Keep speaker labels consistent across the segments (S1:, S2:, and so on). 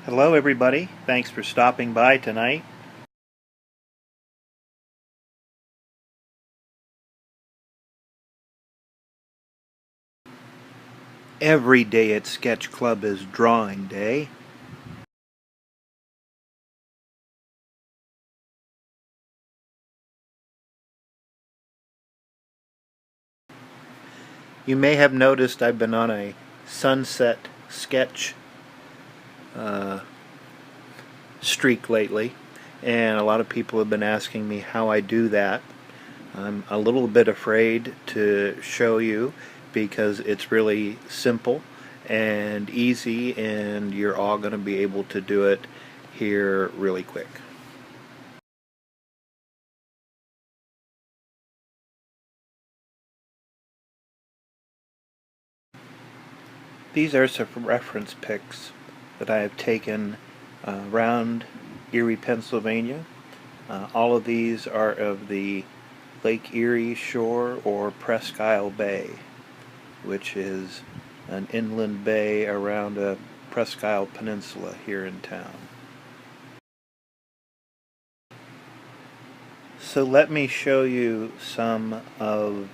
S1: Hello everybody, thanks for stopping by tonight. Every day at Sketch Club is drawing day. You may have noticed I've been on a sunset sketch streak lately, and a lot of people have been asking me how I do that. I'm a little bit afraid to show you because it's really simple and easy, and you're all going to be able to do it here really quick. These are some reference pics that I have taken around Erie, Pennsylvania. All of these are of the Lake Erie shore or Presque Isle Bay, which is an inland bay around a Presque Isle Peninsula here in town. So let me show you some of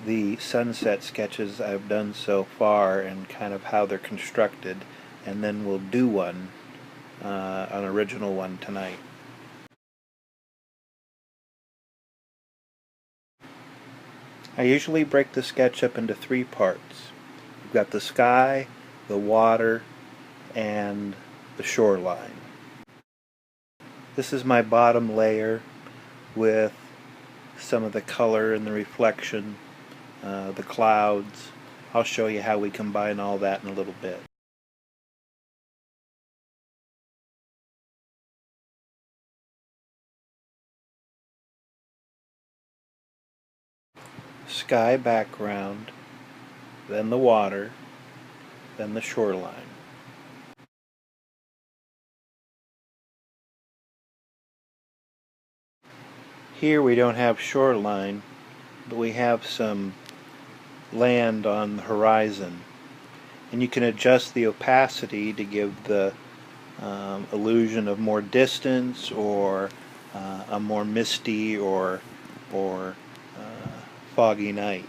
S1: the sunset sketches I've done so far and kind of how they're constructed, and then we'll do one, an original one tonight. I usually break the sketch up into three parts. We've got the sky, the water, and the shoreline. This is my bottom layer with some of the color and the reflection, the clouds. I'll show you how we combine all that in a little bit. Sky background, then the water, then the shoreline. Here we don't have shoreline, but we have some land on the horizon. And you can adjust the opacity to give the illusion of more distance or a more misty or foggy night.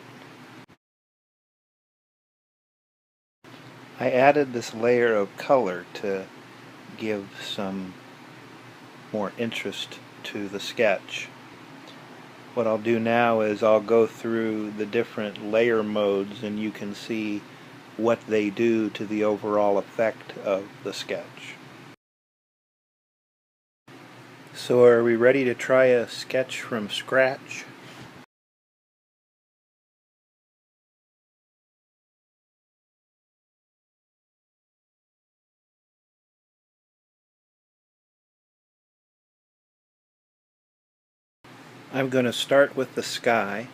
S1: I added this layer of color to give some more interest to the sketch. What I'll do now is I'll go through the different layer modes and you can see what they do to the overall effect of the sketch. So are we ready to try a sketch from scratch? I'm going to start with the sky,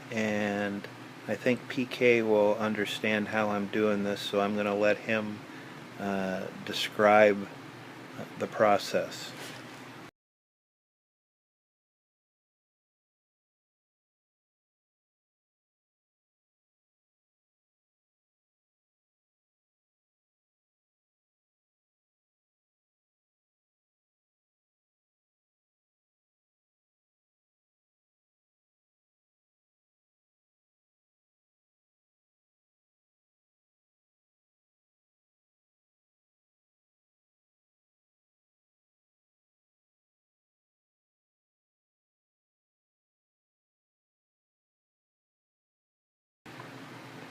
S1: and I think PK will understand how I'm doing this, so I'm going to let him describe the process.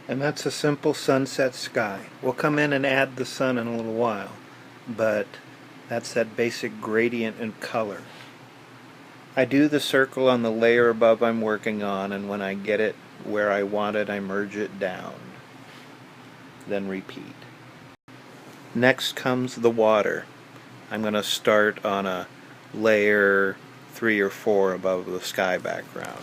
S1: And that's a simple sunset sky. We'll come in and add the sun in a little while, but that's that basic gradient in color. I do the circle on the layer above I'm working on, and when I get it where I want it, I merge it down. Then repeat. Next comes the water. I'm going to start on a layer 3 or 4 above the sky background.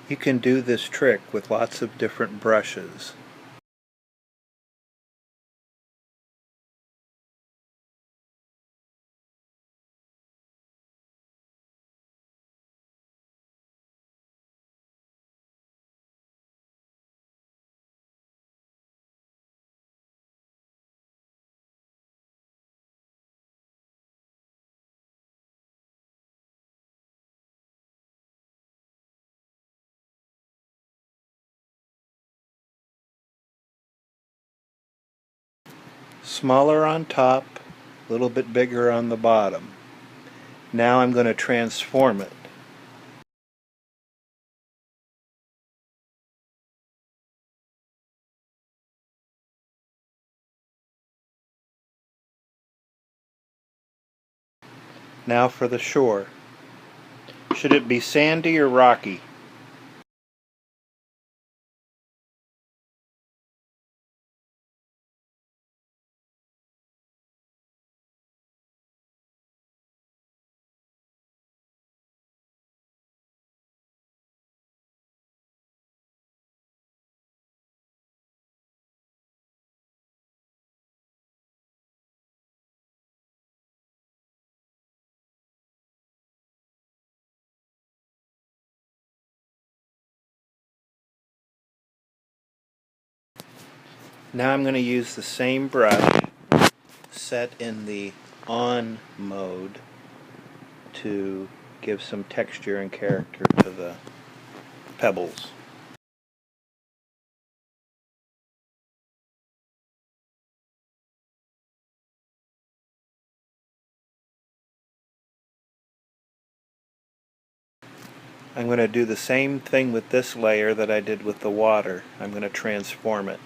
S1: You can do this trick with lots of different brushes. Smaller on top, a little bit bigger on the bottom. Now I'm going to transform it. Now for the shore. Should it be sandy or rocky? Now I'm going to use the same brush set in the on mode to give some texture and character to the pebbles. I'm going to do the same thing with this layer that I did with the water. I'm going to transform it.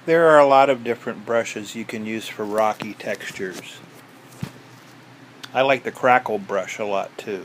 S1: There are a lot of different brushes you can use for rocky textures. I like the crackle brush a lot too.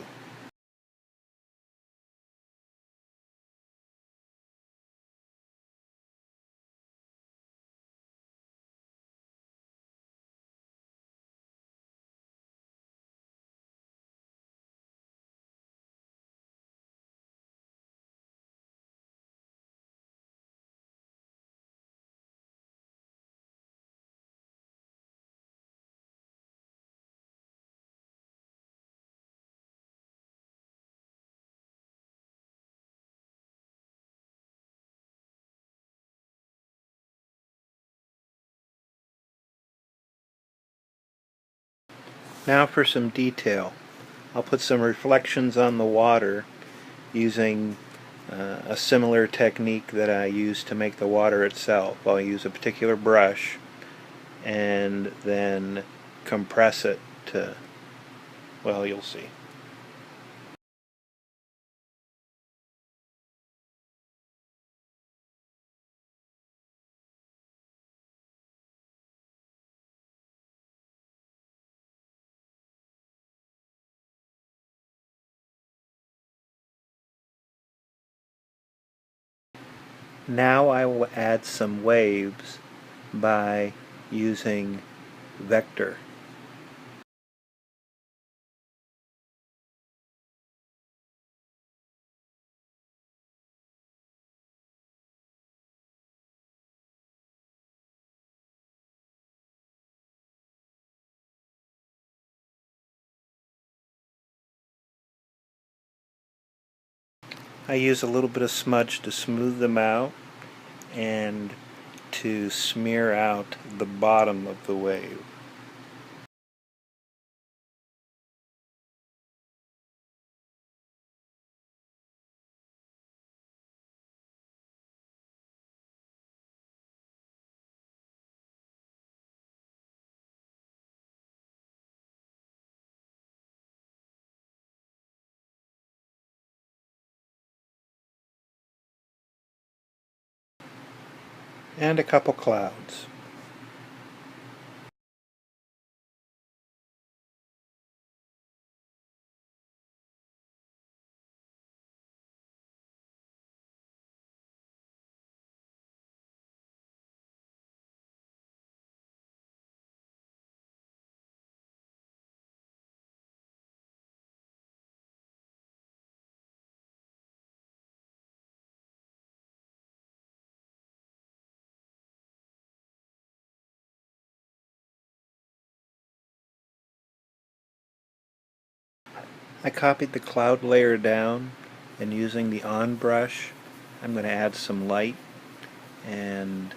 S1: Now for some detail. I'll put some reflections on the water using a similar technique that I use to make the water itself. I'll use a particular brush and then compress it to, well, you'll see. Now I will add some waves by using vector. I use a little bit of smudge to smooth them out and to smear out the bottom of the wave. And a couple clouds. I copied the cloud layer down, and using the on brush I'm going to add some light and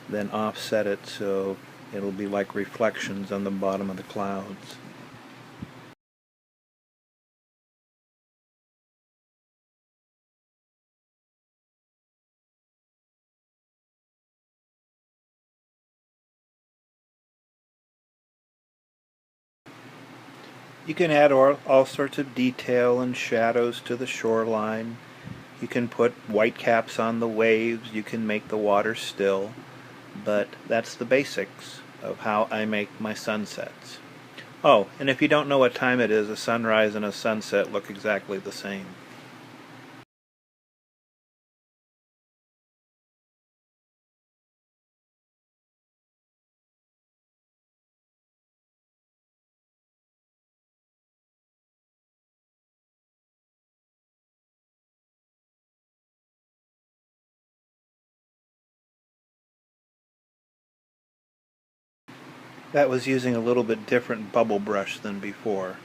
S1: then offset it so it'll be like reflections on the bottom of the clouds. You can add all sorts of detail and shadows to the shoreline. You can put white caps on the waves, you can make the water still, but that's the basics of how I make my sunsets. Oh, and if you don't know what time it is, a sunrise and a sunset look exactly the same. That was using a little bit different bubble brush than before.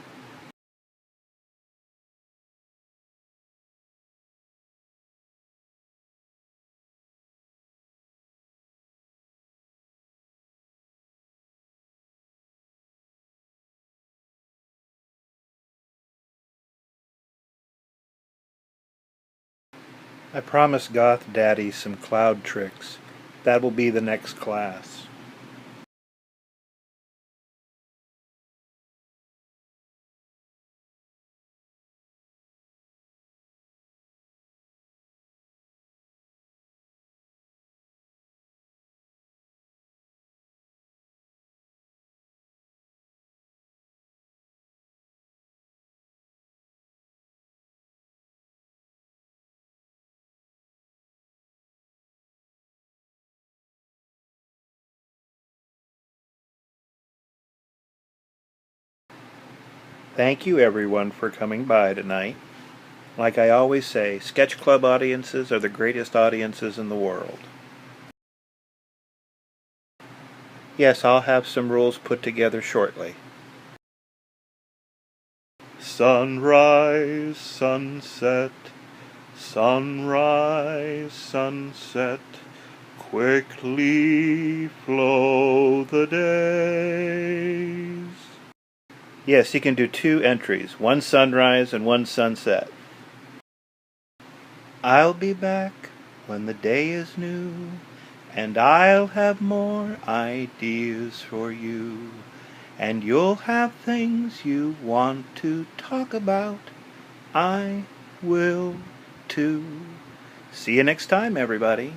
S1: I promised Goth Daddy some cloud tricks. That will be the next class. Thank you everyone for coming by tonight. Like I always say, Sketch Club audiences are the greatest audiences in the world. Yes, I'll have some rules put together shortly. Sunrise, sunset, sunrise, sunset, quickly flow the days. Yes, you can do 2 entries, one sunrise and one sunset. I'll be back when the day is new, and I'll have more ideas for you. And you'll have things you want to talk about. I will too. See you next time, everybody.